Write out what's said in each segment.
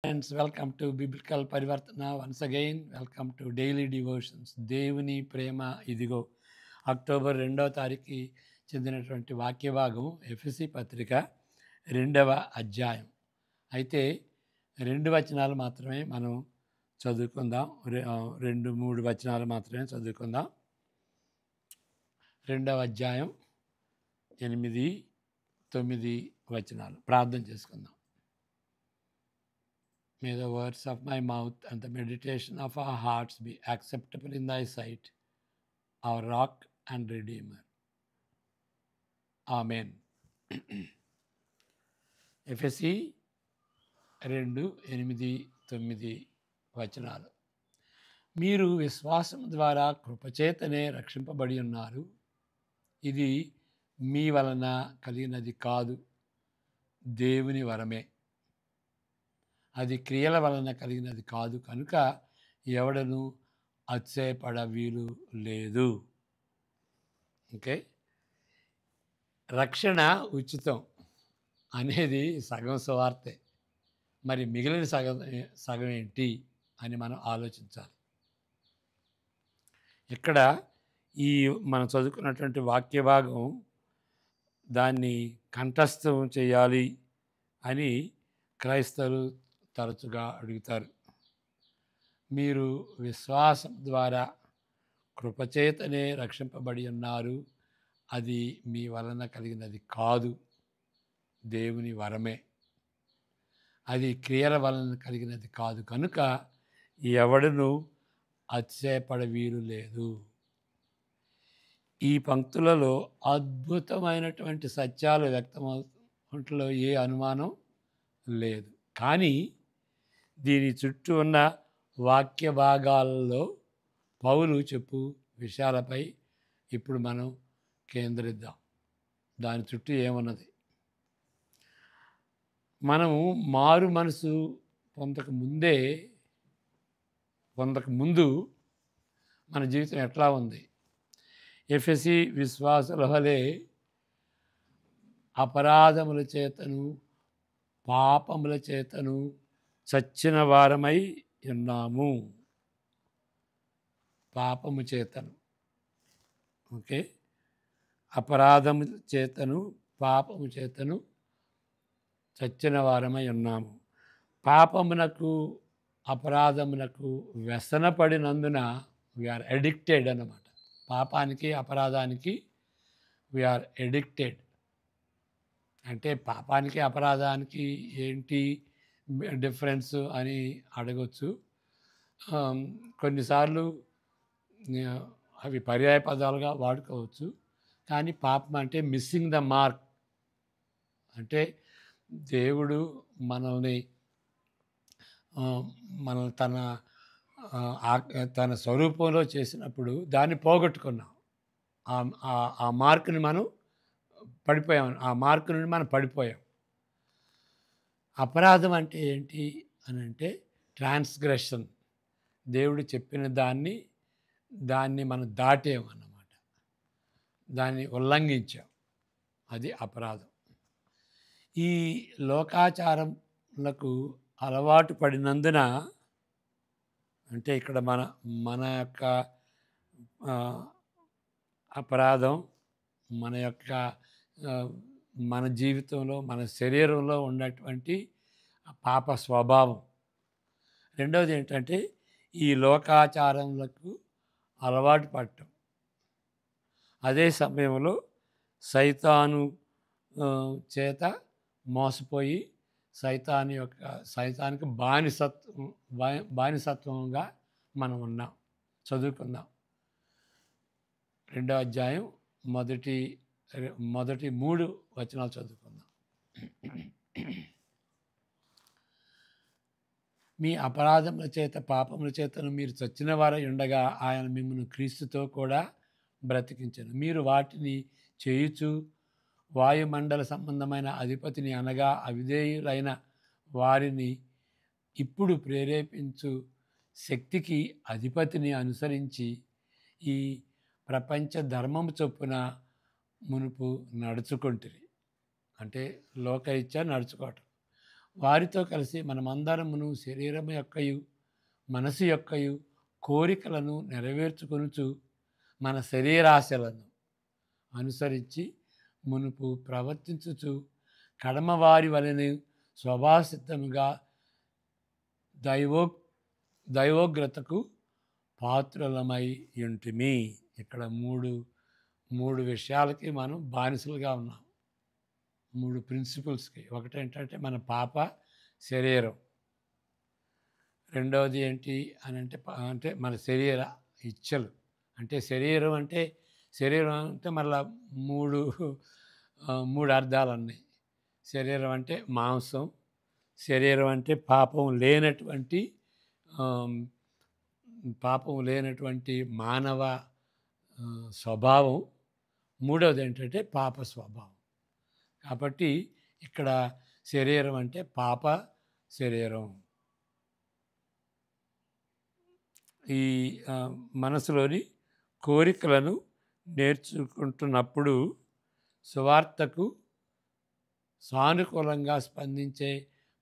Friends, welcome to biblical పరివర్తన. Once again welcome to daily devotions. దేవుని ప్రేమ ఇదిగో. October 2వ తారీఖుకి చెందినటువంటి వాక్య భాగం ఎఫెసీ పత్రిక 2వ అధ్యాయం. అయితే 2 వచనాలు మాత్రమే మనం చదువుకుందాం. 2-3 వచనాలు మాత్రమే చదువుకుందాం. 2వ అధ్యాయం 8-9 వచనాలు ప్రార్థన చేసుకుందాం. May the words of my mouth and the meditation of our hearts be acceptable in thy sight, our rock and redeemer. Amen. ఎఫెసీ 2:8-9 వచనాలు. మీరు విశ్వాసం ద్వారా కృపచేతనే రక్షింపబడి ఉన్నారు. ఇది మీ వలన కలిగినది కాదు, దేవుని వరమే. అది క్రియల వలన కలిగినది కాదు కనుక ఎవడను అతిశయపడ వీలు లేదు. ఓకే, రక్షణ ఉచితం అనేది సగం సువార్తే. మరి మిగిలిన సగం ఏంటి అని మనం ఆలోచించాలి. ఇక్కడ ఈ మనం చదువుకున్నటువంటి వాక్య భాగం దాన్ని కంఠస్థం చేయాలి అని క్రైస్తవులు తరచుగా అడుగుతారు. మీరు విశ్వాసం ద్వారా కృపచేతనే రక్షింపబడి ఉన్నారు. అది మీ వలన కలిగినది కాదు, దేవుని వరమే. అది క్రియల వలన కలిగినది కాదు కనుక ఎవడును అతిశయపడ వీలు లేదు. ఈ పంక్తులలో అద్భుతమైనటువంటి సత్యాలు వ్యక్తమవుతుంట్లో ఏ అనుమానం లేదు. కానీ దీని చుట్టూ ఉన్న వాక్య భాగాలలో పౌలు చెప్పు విషయాలపై ఇప్పుడు మనం కేంద్రిద్దాం. దాని చుట్టూ ఏమున్నది? మనము మారు మనసు పొందకముందు మన జీవితం ఎట్లా ఉంది? ఎఫెసీ విశ్వాసుల వలె అపరాధముల చేతను పాపముల చేతను చచ్చిన వారమై ఉన్నాము. పాపము చేతను, ఓకే, అపరాధము చేతను పాపము చేతను చచ్చిన వారమై ఉన్నాము. పాపమునకు అపరాధమునకు వ్యసనపడినందున వీఆర్ అడిక్టెడ్ అన్నమాట. పాపానికి అపరాధానికి వీఆర్ అడిక్టెడ్. అంటే పాపానికి అపరాధానికి ఏంటి డిఫరెన్స్ అని అడగవచ్చు. కొన్నిసార్లు అవి పర్యాయ పదాలుగా వాడుకోవచ్చు. కానీ పాపం అంటే మిస్సింగ్ ద మార్క్. అంటే దేవుడు మనల్ని తన స్వరూపంలో చేసినప్పుడు దాన్ని పోగొట్టుకున్నాం. ఆ మార్కుని మనం పడిపోయాం. ఆ మార్కు నుండి మనం పడిపోయాం. అపరాధం అంటే ఏంటి అని అంటే ట్రాన్స్గ్రెషన్. దేవుడు చెప్పిన దాన్ని మనం దాటాం అన్నమాట, దాన్ని ఉల్లంఘించాం. అది అపరాధం. ఈ లోకాచారంలకు అలవాటు పడినందున, అంటే ఇక్కడ మన యొక్క అపరాధం మన జీవితంలో మన శరీరంలో ఉన్నటువంటి పాప స్వభావం. రెండవది ఏంటంటే ఈ లోకాచారములకు అలవాటు పడటం. అదే సమయంలో సైతాను చేత మోసపోయి సైతానికి బానిసత్వంగా మనం ఉన్నాం. చదువుకుందాం. 2వ అధ్యాయం మొదటి 3 వచనాలు చదువుకుందాం. మీ అపరాధముల చేత పాపముల చేతను మీరు చచ్చిన వారై ఉండగా ఆయన మిమ్మల్ని క్రీస్తుతో కూడా బ్రతికించెను. మీరు వాటిని చేయుచు వాయుమండల సంబంధమైన అధిపతిని అనగా అవిధేయులైన వారిని ఇప్పుడు ప్రేరేపించు శక్తికి అధిపతిని అనుసరించి ఈ ప్రపంచ ధర్మము చొప్పున మునుపు నడుచుకుంటురి. అంటే లోకరీత్యా నడుచుకోవటం. వారితో కలిసి మనమందరమును శరీరము యొక్కయు మనసు యొక్కయు కోరికలను నెరవేర్చుకొనుచు మన శరీరాశలను అనుసరించి మునుపు ప్రవర్తించుచు కడమవారి వలన స్వభావసిద్ధముగా దైవో దైవోగ్రతకు పాత్రులమై ఉంటిమి. ఇక్కడ మూడు విషయాలకి మనం బానిసలుగా ఉన్నాం. 3 ప్రిన్సిపల్స్కి. ఒకటేంటంటే మన పాప శరీరం. రెండవది ఏంటి అని అంటే మన శరీర ఇచ్చలు. అంటే శరీరం అంటే మళ్ళా మూడు అర్థాలు ఉన్నాయి. శరీరం అంటే మాంసం, శరీరం అంటే పాపం లేనటువంటి మానవ స్వభావం. మూడవది ఏంటంటే పాప స్వభావం. కాబట్టి ఇక్కడ శరీరం అంటే పాప శరీరం. ఈ మనసులోని కోరికలను నేర్చుకుంటున్నప్పుడు సువార్తకు సానుకూలంగా స్పందించే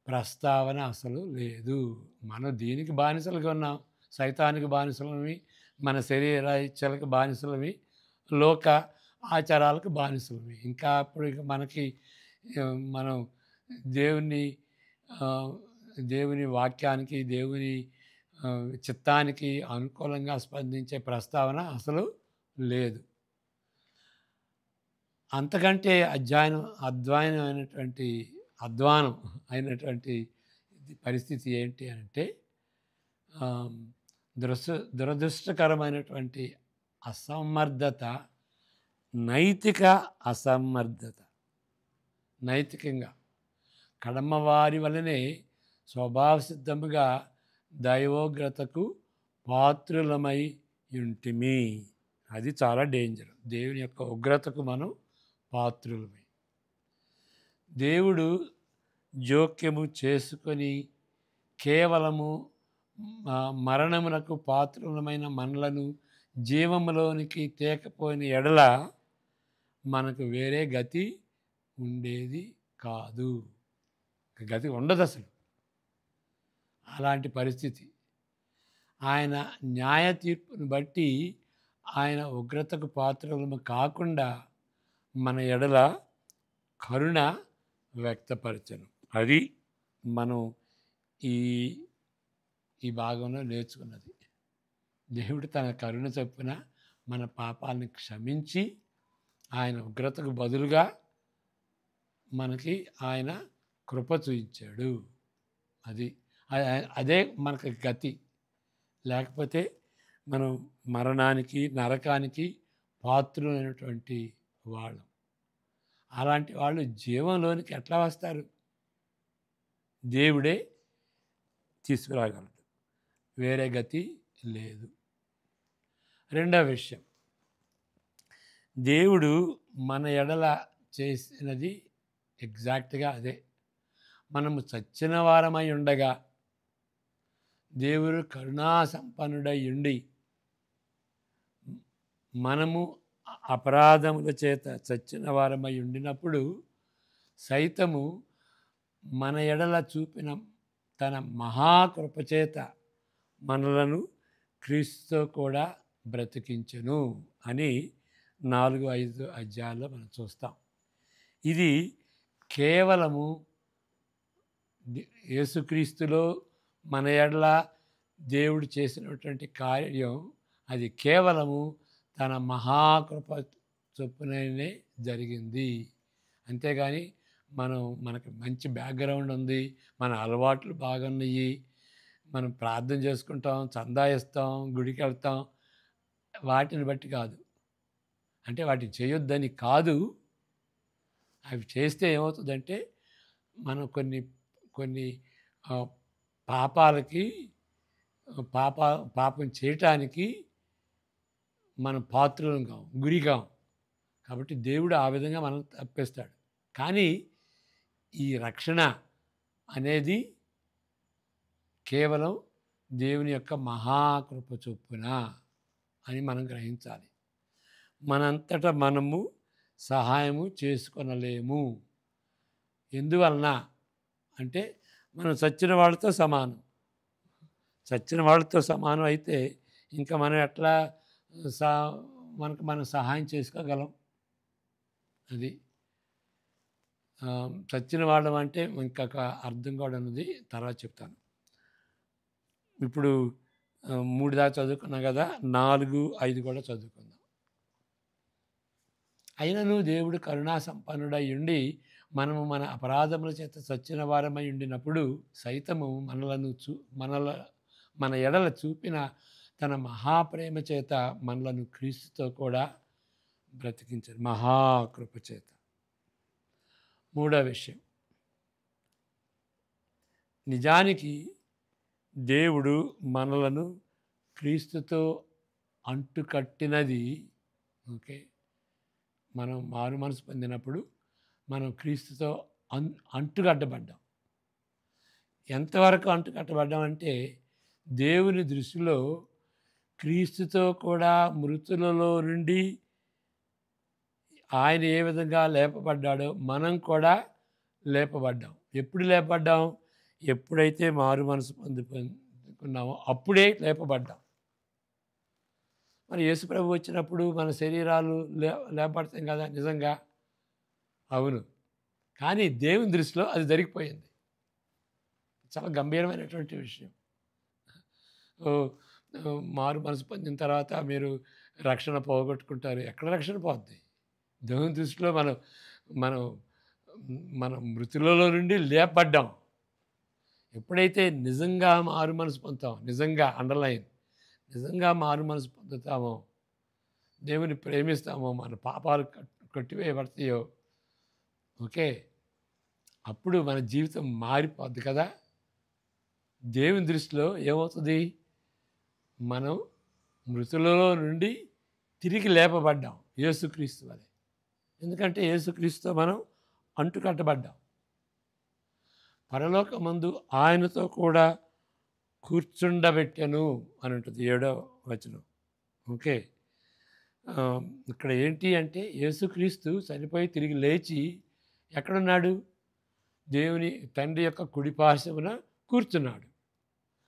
ప్రస్తావన అసలు లేదు. మనం దీనికి బానిసలుగా ఉన్నాం. సైతానికి బానిసలమి, మన శరీర ఇచ్చలకు బానిసలమి, లోక ఆచారాలకు బానిసలమి. ఇంకా అప్పుడు మనకి మనం దేవుని వాక్యానికి, దేవుని చిత్తానికి అనుకూలంగా స్పందించే ప్రస్తావన అసలు లేదు. అంతకంటే అధ్వానం అయినటువంటి పరిస్థితి ఏంటి అంటే దురదృష్టకరమైనటువంటి అసమర్థత, నైతిక అసమర్థత. నైతికంగా కడమవారి వలనే స్వభావసిద్ధముగా దైవోగ్రతకు పాత్రులమై ఉంటిమి. అది చాలా డేంజర్. దేవుని యొక్క ఉగ్రతకు మనం పాత్రులమై. దేవుడు జోక్యము చేసుకొని కేవలము మరణమునకు పాత్రులమైన మనలను జీవములోనికి తేకపోయిన ఎడల మనకు వేరే గతి ఉండేది కాదు. గతి ఉండదు అసలు. అలాంటి పరిస్థితి. ఆయన న్యాయ తీర్పును బట్టి ఆయన ఉగ్రతకు పాత్రలము కాకుండా మన ఎడల కరుణ వ్యక్తపరచను. అది మనం ఈ భాగంలో నేర్చుకున్నది. దేవుడు తన కరుణ చొప్పున మన పాపాలను క్షమించి ఆయన ఉగ్రతకు బదులుగా మనకి ఆయన కృప చూపించాడు. అదే మనకి గతి. లేకపోతే మనం మరణానికి, నరకానికి పాత్రులైనటువంటి వాళ్ళం. అలాంటి వాళ్ళు జీవంలోనికి ఎట్లా వస్తారు? దేవుడే తీసుకురాగలడు. వేరే గతి లేదు. రెండవ విషయం, దేవుడు మన ఎడల చేసినది ఎగ్జాక్ట్గా అదే. మనము చచ్చిన వారమై ఉండగా దేవుడు కరుణా సంపన్నుడై ఉండి మనము అపరాధముల చేత చచ్చిన వారమై ఉండినప్పుడు సైతము మన ఎడల చూపిన తన మహాకృపచేత మనలను క్రీస్తుతో కూడా బ్రతికించెను అని 4-5 అధ్యాయాల్లో మనం చూస్తాం. ఇది కేవలము యేసుక్రీస్తులో మన ఎడల దేవుడు చేసినటువంటి కార్యం అది కేవలము తన మహాకృప చొప్పుననే జరిగింది. అంతేగాని మనకు మంచి బ్యాక్గ్రౌండ్ ఉంది, మన అలవాట్లు బాగున్నాయి, మనం ప్రార్థన చేసుకుంటాం, చందా ఇస్తాం, గుడికి వెళ్తాం, వాటిని బట్టి కాదు. అంటే వాటిని చేయొద్దని కాదు. అవి చేస్తే ఏమవుతుందంటే మనం కొన్ని పాపం చేయటానికి మనం పాత్రలం కాం, గురికాం. కాబట్టి దేవుడు ఆ విధంగా మనం తప్పిస్తాడు. కానీ ఈ రక్షణ అనేది కేవలం దేవుని యొక్క మహాకృప చొప్పున అని మనం గ్రహించాలి. మనంతటా మనము సహాయము చేసుకొనలేము. ఎందువలన అంటే మనం చచ్చిన వాళ్ళతో సమానం. చచ్చిన వాళ్ళతో సమానం అయితే ఇంకా మనం ఎట్లా సా మనకు మనం సహాయం చేసుకోగలం? అది. చచ్చిన వాళ్ళం అంటే ఇంకొక అర్థం కూడా ఉన్నది, తర్వాత చెప్తాను. ఇప్పుడు 3 దాకా చదువుకున్నాం కదా! 4, 5 కూడా చదువుకుందాం. అయినను దేవుడు కరుణా సంపన్నుడై ఉండి మనము మన అపరాధముల చేత చచ్చిన వారమై ఉండినప్పుడు సైతము మన ఎడల చూపిన తన మహాప్రేమ చేత మనలను క్రీస్తుతో కూడా బ్రతికించారు, మహాకృప చేత. మూడో విషయం, నిజానికి దేవుడు మనలను క్రీస్తుతో అంటుకట్టినది. ఓకే, మనం మారు మనసు పొందినప్పుడు మనం క్రీస్తుతో అంటుకట్టబడ్డాం. ఎంతవరకు అంటుకట్టబడ్డాం అంటే దేవుని దృష్టిలో క్రీస్తుతో కూడా మృతులలో నుండి ఆయన ఏ విధంగా లేపబడ్డాడో మనం కూడా లేపబడ్డాం. ఎప్పుడు లేపబడ్డాం? ఎప్పుడైతే మారు మనసు పొందుకున్నామో అప్పుడే లేపబడ్డాం. మరి యేసుప్రభు వచ్చినప్పుడు మన శరీరాలు లేపబడతాం కదా నిజంగా, అవును. కానీ దేవుని దృష్టిలో అది జరిగిపోయింది. చాలా గంభీరమైనటువంటి విషయం. మారు మనసు పొందిన తర్వాత మీరు రక్షణ పోగొట్టుకుంటారు. ఎక్కడ రక్షణ పోద్ది? దేవుని దృష్టిలో మనం మనం మనం మృతులలో నుండి లేపబడ్డాం. ఎప్పుడైతే నిజంగా మారు మనసు పొందుతాం, నిజంగా అండర్లైన్, నిజంగా మారు మనసు పొందుతామో, దేవుని ప్రేమిస్తామో, మన పాపాలు కొట్టివేయబడతాయో, ఓకే, అప్పుడు మన జీవితం మారిపోద్ది కదా. దేవుని దృష్టిలో ఏమవుతుంది? మనం మృతులలో నుండి తిరిగి లేపబడ్డాం యేసుక్రీస్తు వలె. ఎందుకంటే యేసుక్రీస్తుతో మనం అంటుకట్టబడ్డాం. పరలోకమందు ఆయనతో కూడా కూర్చుండబెట్టెను అని ఉంటుంది 7వ వచనం. ఓకే, ఇక్కడ ఏంటి అంటే యేసుక్రీస్తు చనిపోయి తిరిగి లేచి ఎక్కడున్నాడు? దేవుని తండ్రి యొక్క కుడి పార్శ్వమున కూర్చున్నాడు.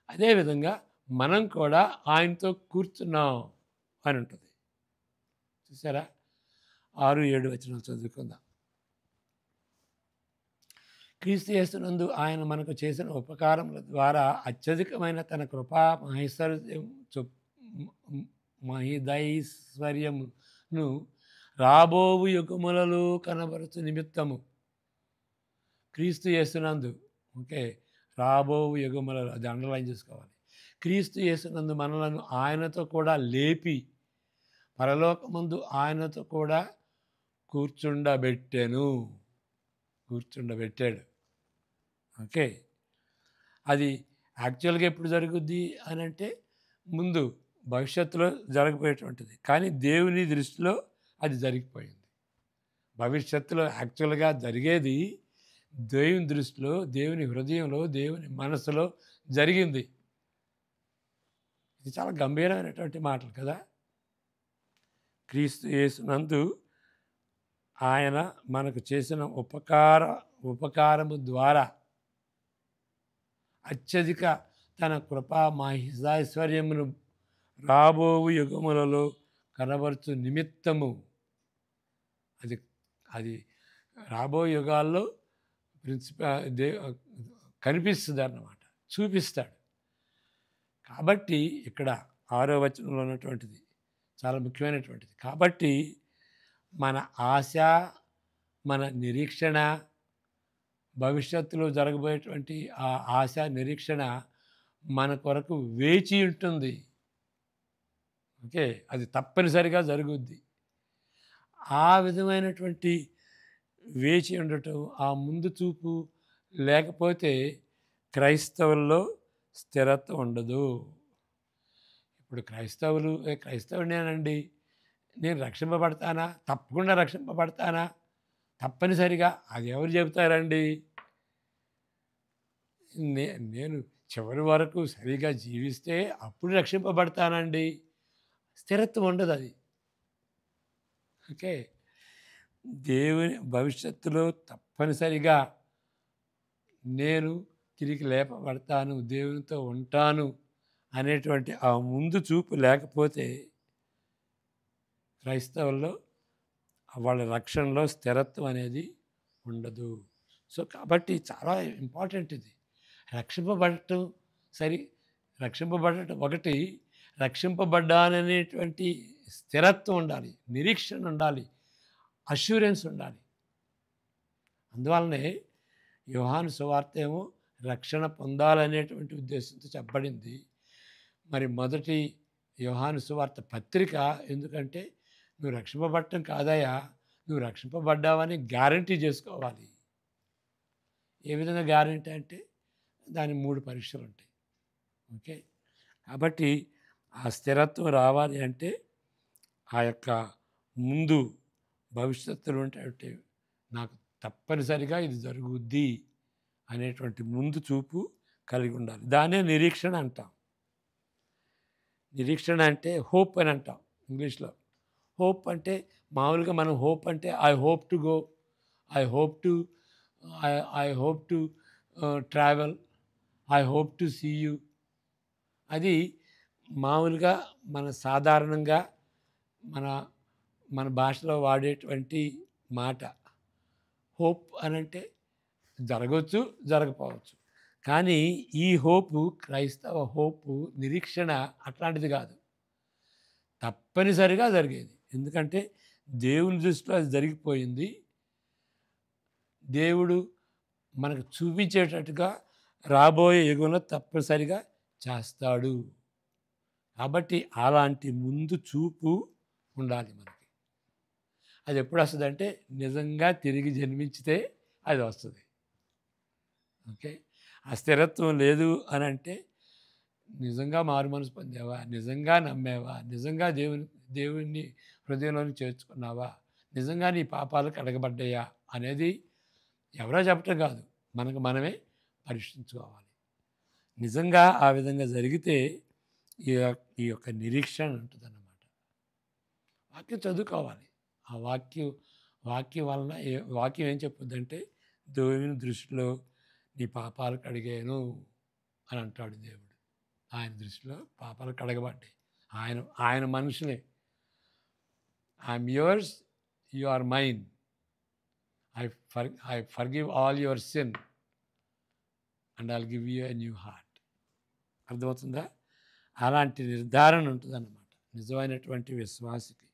అదేవిధంగా మనం కూడా ఆయనతో కూర్చున్నాం అని ఉంటుంది. చూసారా? 6, 7 వచనాలు చదువుకుందాం. క్రీస్తు యేసునందు ఆయన మనకు చేసిన ఉపకారముల ద్వారా అత్యధికమైన తన కృపా మహిదైశ్వర్యమును రాబోవు యుగములలో కనబరచు నిమిత్తము. క్రీస్తు యేసునందు, ఓకే, రాబోవు యుగములలో, అది అండర్లైన్ చేసుకోవాలి. క్రీస్తు యేసునందు మనలను ఆయనతో కూడా లేపి పరలోకమందు ఆయనతో కూడా కూర్చుండబెట్టాడు. ఓకే, అది యాక్చువల్గా ఎప్పుడు జరుగుద్ది అని అంటే ముందు భవిష్యత్తులో జరగబోయేటువంటిది, కానీ దేవుని దృష్టిలో అది జరిగిపోయింది. భవిష్యత్తులో యాక్చువల్గా జరిగేది దేవుని దృష్టిలో, దేవుని హృదయంలో, దేవుని మనసులో జరిగింది. ఇది చాలా గంభీరమైనటువంటి మాటలు కదా. క్రీస్తు యేసునందు ఆయన మనకు చేసిన ఉపకారము ద్వారా అత్యధిక తన కృపా మహిమైశ్వర్యమును రాబోవు యుగములలో కనబరచు నిమిత్తము. అది రాబో యుగాల్లో కనిపిస్తుంది అన్నమాట, చూపిస్తాడు. కాబట్టి ఇక్కడ 6వ వచనంలో ఉన్నటువంటిది చాలా ముఖ్యమైనటువంటిది. కాబట్టి మన ఆశ, మన నిరీక్షణ, భవిష్యత్తులో జరగబోయేటువంటి ఆ ఆశ, నిరీక్షణ మన కొరకు వేచి ఉంటుంది. ఓకే, అది తప్పనిసరిగా జరుగుద్ది. ఆ విధమైనటువంటి వేచి ఉండటం, ఆ ముందు చూపు లేకపోతే క్రైస్తవుల్లో స్థిరత్వం ఉండదు. ఇప్పుడు క్రైస్తవునేనండి, నేను రక్షింపబడతానా? తప్పకుండా రక్షింపబడతానా? తప్పనిసరిగా అది ఎవరు చెబుతారండి? నేను చివరి వరకు సరిగా జీవిస్తే అప్పుడు రక్షింపబడతానండి. స్థిరత్వం ఉండదు అది. ఓకే, దేవుని భవిష్యత్తులో తప్పనిసరిగా నేను తిరిగి లేపబడతాను, దేవునితో ఉంటాను అనేటువంటి ఆ ముందు చూపు లేకపోతే క్రైస్తవుల్లో వాళ్ళ రక్షణలో స్థిరత్వం అనేది ఉండదు. సో కాబట్టి చాలా ఇంపార్టెంట్ ఇది. రక్షింపబడటం సరి రక్షింపబడటం ఒకటి, రక్షింపబడ్డాననేటువంటి స్థిరత్వం ఉండాలి, నిరీక్షణ ఉండాలి, అష్యూరెన్స్ ఉండాలి. అందువల్లనే యోహాను సువార్త ఏమో రక్షణ పొందాలనేటువంటి ఉద్దేశంతో చెప్పబడింది. మరి మొదటి యోహాను సువార్త పత్రిక ఎందుకంటే నువ్వు రక్షింపబడటం కాదయ్యా, నువ్వు రక్షింపబడ్డావని గ్యారంటీ చేసుకోవాలి. ఏ విధంగా గ్యారంటీ అంటే దాని 3 పరీక్షలు ఉంటాయి. ఓకే, కాబట్టి ఆ స్థిరత్వం రావాలి అంటే ఆ యొక్క ముందు భవిష్యత్తులో ఉంటే నాకు తప్పనిసరిగా ఇది జరుగుద్ది అనేటువంటి ముందు చూపు కలిగి ఉండాలి. దాన్నే నిరీక్షణ అంటాం. నిరీక్షణ అంటే హోప్ అని అంటాం ఇంగ్లీష్లో. హోప్ అంటే మామూలుగా మనం హోప్ అంటే I hope to go, I hope to I hope to travel, I hope to see you. అది మామూలుగా మన సాధారణంగా మన మన భాషలో వాడేటువంటి మాట. హోప్ అనంటే జరగవచ్చు, జరగకపోవచ్చు. కానీ ఈ హోపు, క్రైస్తవ హోపు, నిరీక్షణ అట్లాంటిది కాదు, తప్పనిసరిగా జరిగేది. ఎందుకంటే దేవుని దృష్టిలో అది జరిగిపోయింది. దేవుడు మనకు చూపించేటట్టుగా రాబోయే యుగంలో తప్పనిసరిగా చేస్తాడు. కాబట్టి అలాంటి ముందు చూపు ఉండాలి మనకి. అది ఎప్పుడు వస్తుందంటే నిజంగా తిరిగి జన్మించితే అది వస్తుంది. ఓకే, ఆ స్థిరత్వం లేదు అని అంటే నిజంగా మారు మనసు పొందావా, నిజంగా నమ్మావా, నిజంగా దేవుణ్ణి హృదయంలోని చేర్చుకున్నావా, నిజంగా నీ పాపాలు కడగబడ్డాయా అనేది ఎవరో చెప్పటం కాదు, మనకు మనమే పరీక్షించుకోవాలి. నిజంగా ఆ విధంగా జరిగితే ఈ యొక్క నిరీక్షణ ఉంటుందన్నమాట. వాక్యం చదువుకోవాలి. ఆ వాక్యం వలన వాక్యం ఏం చెప్పుద్దంటే దేవుని దృష్టిలో నీ పాపాలు కడిగాను అని అంటాడు దేవుడు. ఆయన దృష్టిలో పాపాలు కడగబడ్డాయి. ఆయన మనుషులే. I'm yours, you are mine, I forgive all your sin and I'll give you a new heart. అర్థమవుతుందా? అలాంటి నిర్ధారణ ఉంటుందన్నమాట నిజమైనటువంటి విశ్వాసికి.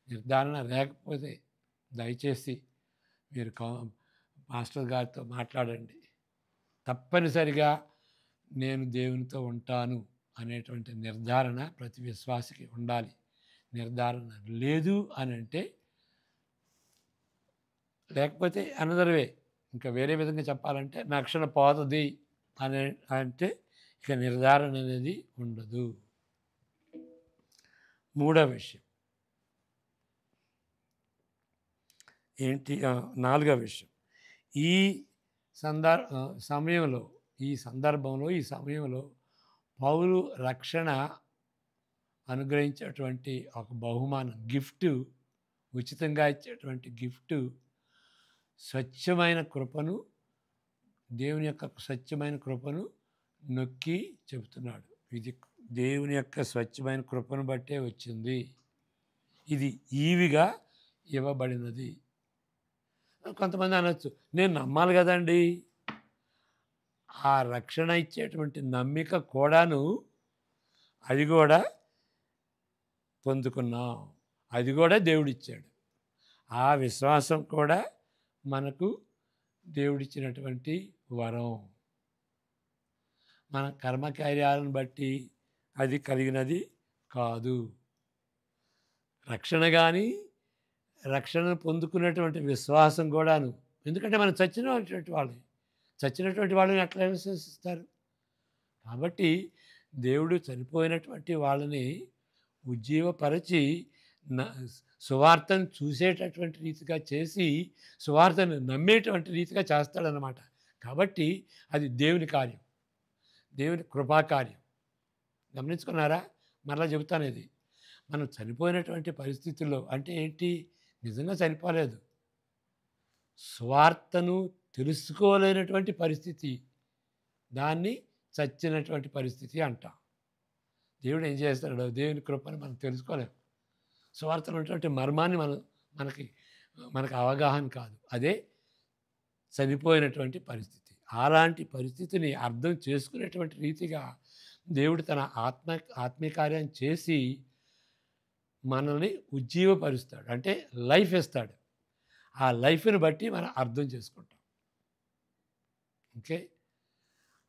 నిర్ధారణ లేకపోతే దయచేసి మీరు మాస్టర్ గారితో మాట్లాడండి. తప్పనిసరిగా నేను దేవునితో ఉంటాను అనేటువంటి నిర్ధారణ ప్రతి విశ్వాసికి ఉండాలి. నిర్ధారణ లేదు అని అంటే, లేకపోతే అనదర్వే, ఇంకా వేరే విధంగా చెప్పాలంటే రక్షణ పోతుంది అని అంటే ఇక నిర్ధారణ అనేది ఉండదు. మూడో విషయం ఏంటి? నాలుగో విషయం, ఈ సమయంలో పౌలు రక్షణ అనుగ్రహించేటువంటి ఒక బహుమానం, గిఫ్ట్, ఉచితంగా ఇచ్చేటువంటి గిఫ్ట్ స్వచ్ఛమైన కృపను, దేవుని యొక్క స్వచ్ఛమైన కృపను నొక్కి చెబుతున్నాడు. ఇది దేవుని యొక్క స్వచ్ఛమైన కృపను బట్టే వచ్చింది, ఇది ఈవిగా ఇవ్వబడినది. కొంతమంది అనొచ్చు, నేను నమ్మాలి కదండి. ఆ రక్షణ ఇచ్చేటువంటి నమ్మిక కూడాను అది కూడా పొందుకున్నాం, అది కూడా దేవుడిచ్చాడు. ఆ విశ్వాసం కూడా మనకు దేవుడిచ్చినటువంటి వరం. మన కర్మకార్యాలను బట్టి అది కలిగినది కాదు. రక్షణ కానీ రక్షణను పొందుకున్నటువంటి విశ్వాసం కూడాను. ఎందుకంటే మనం చచ్చినటువంటి వాళ్ళని ఎట్లా విశ్వసిస్తారు? కాబట్టి దేవుడు చనిపోయినటువంటి వాళ్ళని ఉజ్జీవపరచి సువార్తను చూసేటటువంటి రీతిగా చేసి సువార్తను నమ్మేటువంటి రీతిగా చేస్తాడనమాట. కాబట్టి అది దేవుని కార్యం, దేవుని కృపాకార్యం. గమనించుకున్నారా? మరలా చెబుతాను, ఇది మనం చనిపోయినటువంటి పరిస్థితుల్లో అంటే ఏంటి? నిజంగా చనిపోలేదు, సువార్తను తెలుసుకోలేనటువంటి పరిస్థితి, దాన్ని చచ్చినటువంటి పరిస్థితి అంటాం. దేవుడు ఏం చేస్తాడో దేవుని కృపను మనం తెలుసుకోలేం. సువార్తలో ఉన్నటువంటి మర్మాన్ని మనకి మనకు అవగాహన కాదు. అదే చనిపోయినటువంటి పరిస్థితి. అలాంటి పరిస్థితిని అర్థం చేసుకునేటువంటి రీతిగా దేవుడు తన ఆత్మీయ కార్యం చేసి మనల్ని ఉజ్జీవపరుస్తాడు. అంటే లైఫ్ ఇస్తాడు. ఆ లైఫ్ని బట్టి మనం అర్థం చేసుకుంటాం. ఓకే.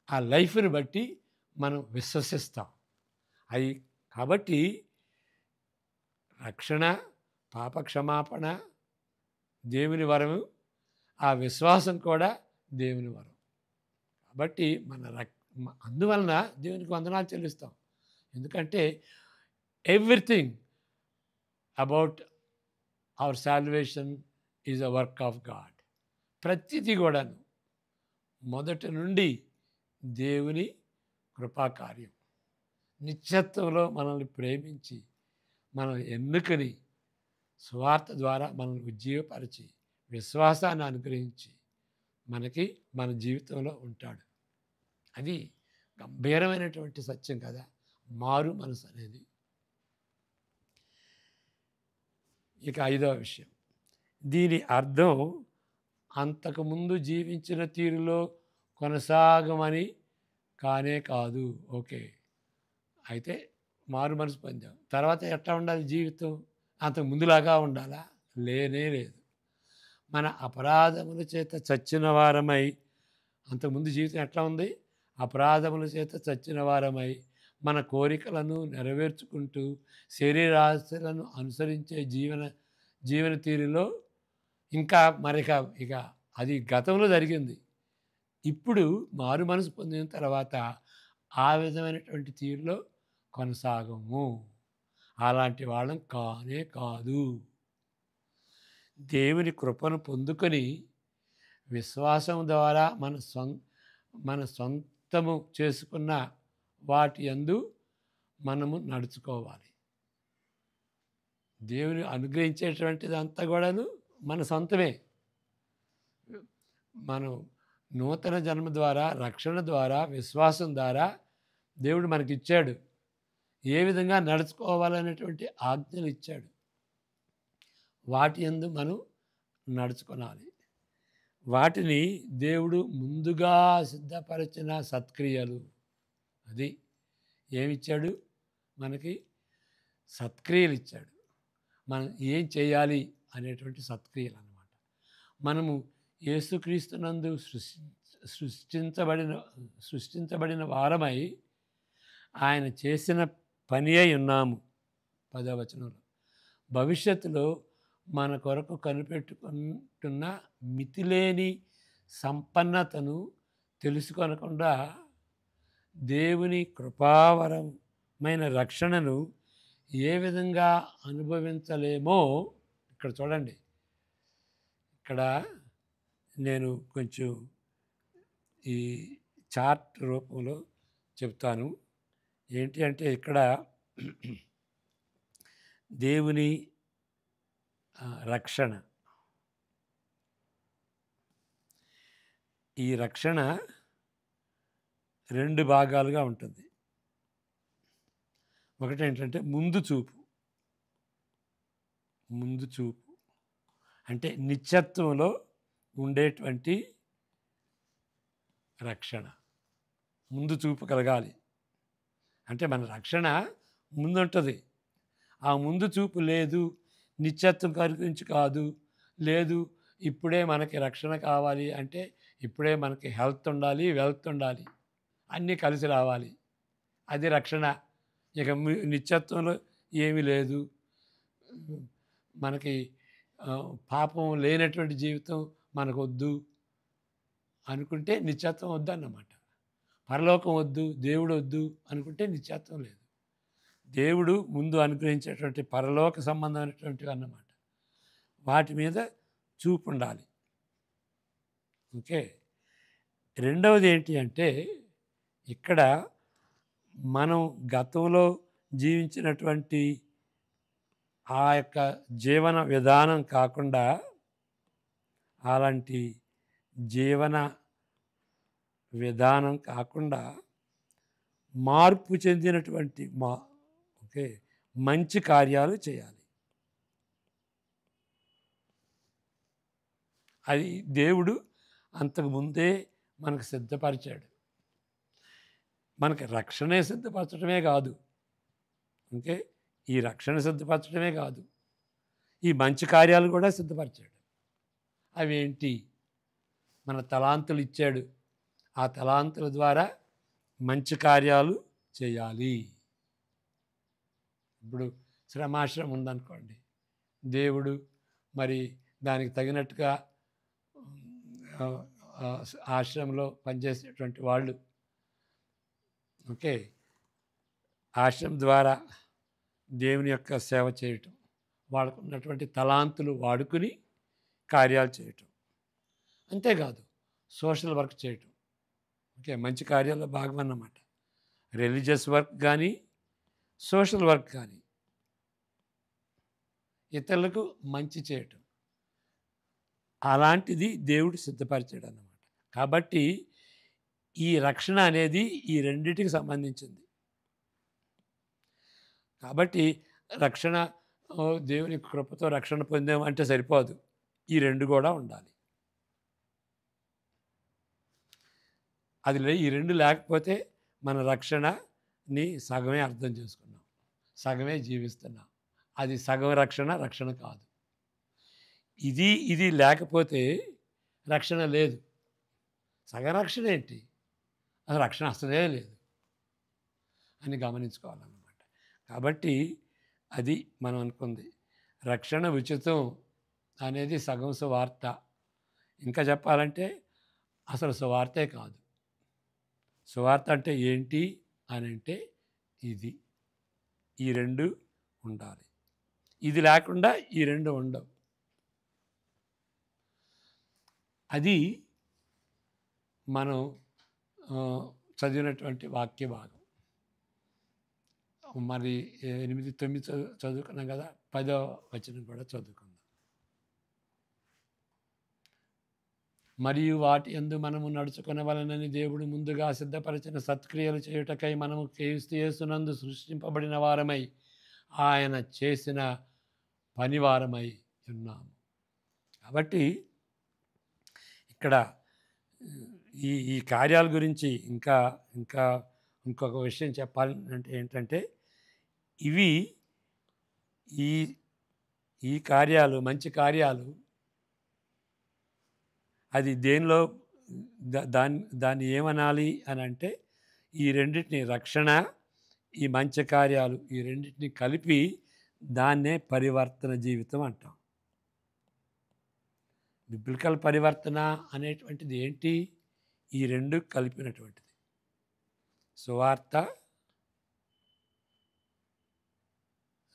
ఆ లైఫ్ని బట్టి మనం విశ్వసిస్తాం. అది కాబట్టి రక్షణ, పాప క్షమాపణ దేవుని వరము, ఆ విశ్వాసం కూడా దేవుని వరం. కాబట్టి అందువలన దేవునికి వందనాలు చెల్లిస్తాం. ఎందుకంటే everything about our salvation is a work of God. ప్రతిదీ కూడాను మొదటి నుండి దేవుని కృపాకార్యం. నిత్యత్వంలో మనల్ని ప్రేమించి మనం ఎన్నుకొని సువార్త ద్వారా మనల్ని ఉజ్జీవపరిచి విశ్వాసాన్ని అనుగ్రహించి మనకి మన జీవితంలో ఉంటాడు. అది గంభీరమైనటువంటి సత్యం కదా, మారు మనసు అనేది. ఇక 5వ విషయం, దీని అర్థం అంతకుముందు జీవించిన తీరులో కొనసాగమని కానే కాదు. ఓకే, అయితే మారు మనసు పొందాం, తర్వాత ఎట్లా ఉండాలి జీవితం? అంతకు ముందులాగా ఉండాలా? లేనే లేదు. మన అపరాధముల చేత చచ్చిన వారమై, అంతకుముందు జీవితం ఎట్లా ఉంది? అపరాధముల చేత చచ్చిన వారమై మన కోరికలను నెరవేర్చుకుంటూ శరీరాశలను అనుసరించే జీవన తీరులో ఇంకా ఇక అది గతంలో జరిగింది. ఇప్పుడు మారు మనసు పొందిన తర్వాత ఆ విధమైనటువంటి తీరులో కొనసాగము. అలాంటి వాళ్ళం కానే కాదు. దేవుని కృపను పొందుకొని విశ్వాసం ద్వారా మన సొంతము చేసుకున్న వాటి యందు మనము నడుచుకోవాలి. దేవుని అనుగ్రహించేటువంటిదంతా కూడాను మన సొంతమే. మనం నూతన జన్మ ద్వారా, రక్షణ ద్వారా, విశ్వాసం ద్వారా దేవుడు మనకిచ్చాడు. ఏ విధంగా నడుచుకోవాలనేటువంటి ఆజ్ఞలు ఇచ్చాడు. వాటి యందు మనం నడుచుకోవాలి. వాటిని దేవుడు ముందుగా సిద్ధపరిచిన సత్క్రియలు. అది ఏమిచ్చాడు? మనకి సత్క్రియలు ఇచ్చాడు. మనం ఏం చేయాలి అనేటువంటి సత్క్రియలు అన్నమాట. మనము యేసుక్రీస్తునందు సృష్టించబడిన వారమై ఆయన చేసిన పని అయి ఉన్నాము. 10వ వచనంలో భవిష్యత్తులో మన కొరకు కనిపెట్టుకుంటున్న మితిలేని సంపన్నతను తెలుసుకొనకుండా దేవుని కృపావరమైన రక్షణను ఏ విధంగా అనుభవించలేమో ఇక్కడ చూడండి. ఇక్కడ నేను కొంచెం ఈ చార్ట్ రూపంలో చెప్తాను. ఏంటి అంటే ఇక్కడ దేవుని రక్షణ, ఈ రక్షణ 2 భాగాలుగా ఉంటుంది. ఒకటి ఏంటంటే ముందు చూపు అంటే నిత్యత్వంలో ఉండేటువంటి రక్షణ. ముందు చూపు కలగాలి అంటే మన రక్షణ ముందుంటుంది. ఆ ముందు చూపు లేదు, నిత్యత్వం గురించి కాదు, లేదు ఇప్పుడే మనకి రక్షణ కావాలి అంటే ఇప్పుడే మనకి హెల్త్ ఉండాలి, వెల్త్ ఉండాలి, అన్నీ కలిసి రావాలి, అది రక్షణ. ఇక నిత్యత్వంలో ఏమీ లేదు, మనకి పాపం లేనటువంటి జీవితం మనకు వద్దు అనుకుంటే నిత్యత్వం వద్దు అన్నమాట. పరలోకం వద్దు, దేవుడు వద్దు అనుకుంటే నిత్యత్వం లేదు. దేవుడు ముందు అనుగ్రహించేటువంటి పరలోక సంబంధమైనటువంటివి అన్నమాట. వాటి మీద చూపు ఉండాలి. ఓకే. రెండవది ఏంటి అంటే ఇక్కడ మనం గతంలో జీవించినటువంటి ఆ యొక్క జీవన విధానం కాకుండా అలాంటి జీవన విధానం కాకుండా మార్పు చెందినటువంటి ఓకే, మంచి కార్యాలు చేయాలి. అది దేవుడు అంతకుముందే మనకు సిద్ధపరిచాడు. మనకి రక్షణే సిద్ధపరచడమే కాదు, ఓకే, ఈ రక్షణ సిద్ధపరచడమే కాదు, ఈ మంచి కార్యాలు కూడా సిద్ధపరిచాడు. అవేంటి? మన తలాంతులు ఇచ్చాడు, ఆ తలాంతుల ద్వారా మంచి కార్యాలు చేయాలి. ఇప్పుడు శ్రమాశ్రమం ఉందనుకోండి, దేవుడు మరి దానికి తగినట్టుగా ఆశ్రమంలో పనిచేసేటువంటి వాళ్ళు, ఓకే, ఆశ్రమం ద్వారా దేవుని యొక్క సేవ చేయటం, వాళ్ళకు ఉన్నటువంటి తలాంతులు వాడుకుని కార్యాలు చేయటం. అంతేకాదు సోషల్ వర్క్ చేయటం, ఓకే, మంచి కార్యాల్లో భాగం అన్నమాట. రిలీజియస్ వర్క్ కానీ సోషల్ వర్క్ కానీ, ఇతరులకు మంచి చేయటం, అలాంటిది దేవుడు సిద్ధపరిచాడు అన్నమాట. కాబట్టి ఈ రక్షణ అనేది ఈ రెండింటికి సంబంధించింది. కాబట్టి రక్షణ, దేవుని కృపతో రక్షణ పొందామంటే సరిపోదు, ఈ రెండు కూడా ఉండాలి. ఈ రెండు లేకపోతే మన రక్షణని సగమే అర్థం చేసుకున్నాం, సగమే జీవిస్తున్నాం. అది సగం రక్షణ, రక్షణ కాదు. ఇది లేకపోతే రక్షణ లేదు. సగం రక్షణ ఏంటి? అసలు రక్షణ అసలే లేదు అని గమనించుకోవాలన్నమాట. కాబట్టి అది మనం అనుకుంది. రక్షణ ఉచితం అనేది సగం సువార్త. ఇంకా చెప్పాలంటే అసలు సువార్తే కాదు. సువార్త అంటే ఏంటి అని అంటే ఈ రెండు ఉండాలి. ఇది లేకుండా ఈ రెండు ఉండవు. అది మనం చదివినటువంటి వాక్య భాగం. మరి 8, 9 చదువుకున్నాం కదా, 10వ వచనం కూడా చదువుకుందాం. మరియు వాటి యందు మనము నడుచుకొనవలెనని దేవుడు ముందుగా సిద్ధపరిచిన సత్క్రియలు చేయుటకై మనము క్రీస్తు యేసునందు సృష్టింపబడిన వారమై ఆయన చేసిన పనివారమై ఉన్నాము. కాబట్టి ఇక్కడ ఈ కార్యాల గురించి ఇంకా ఇంకొక విషయం చెప్పాలంటే ఏంటంటే, ఇవి ఈ కార్యాలు, మంచి కార్యాలు, అది దేనిలో దాన్ని ఏమనాలి అని అంటే, ఈ రెండింటిని, రక్షణ, ఈ మంచి కార్యాలు, ఈ రెండింటిని కలిపి దాన్నే పరివర్తన జీవితం అంటాం. బిబ్లికల్ పరివర్తన అనేటువంటిది ఏంటి? ఈ రెండు కలిపినటువంటిది.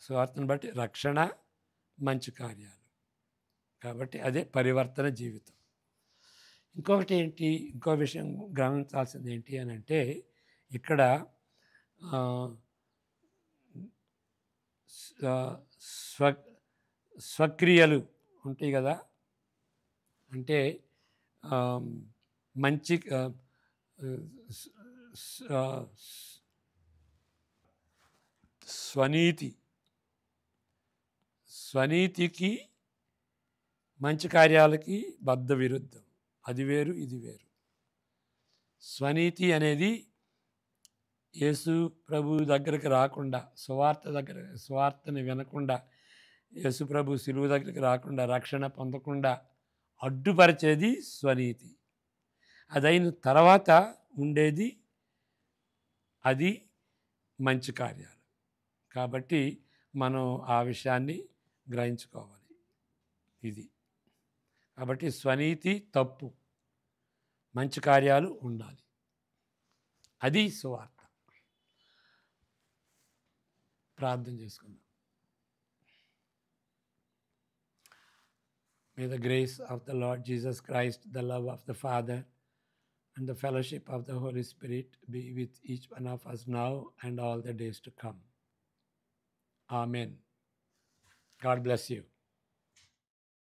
సువార్తను బట్టి రక్షణ, మంచి కార్యాలు. కాబట్టి అదే పరివర్తన జీవితం. ఇంకొకటి ఏంటి, ఇంకో విషయం గమనించాల్సింది ఏంటి అని అంటే, ఇక్కడ స్వక్రియలు ఉంటాయి కదా. అంటే మంచి స్వనీతికి మంచి కార్యాలకి బద్ధ విరుద్ధం. అది వేరు, ఇది వేరు. స్వనీతి అనేది యేసు ప్రభు దగ్గరికి రాకుండా, సువార్తని వినకుండా, యేసు ప్రభు శిలువ దగ్గరికి రాకుండా, రక్షణ పొందకుండా అడ్డుపరిచేది స్వనీతి. అదైన తర్వాత ఉండేది అది మంచి కార్యాలు. కాబట్టి మనం ఆ విషయాన్ని గ్రహించుకోవాలి. ఇది కాబట్టి స్వనీతి తప్పు, మంచి కార్యాలు ఉండాలి. అది సువార్త. ప్రార్థన చేసుకుందాం. May the grace of the Lord Jesus Christ, the love of the Father, and the fellowship of the Holy Spirit be with each one of us now and all the days to come. Amen. God bless you.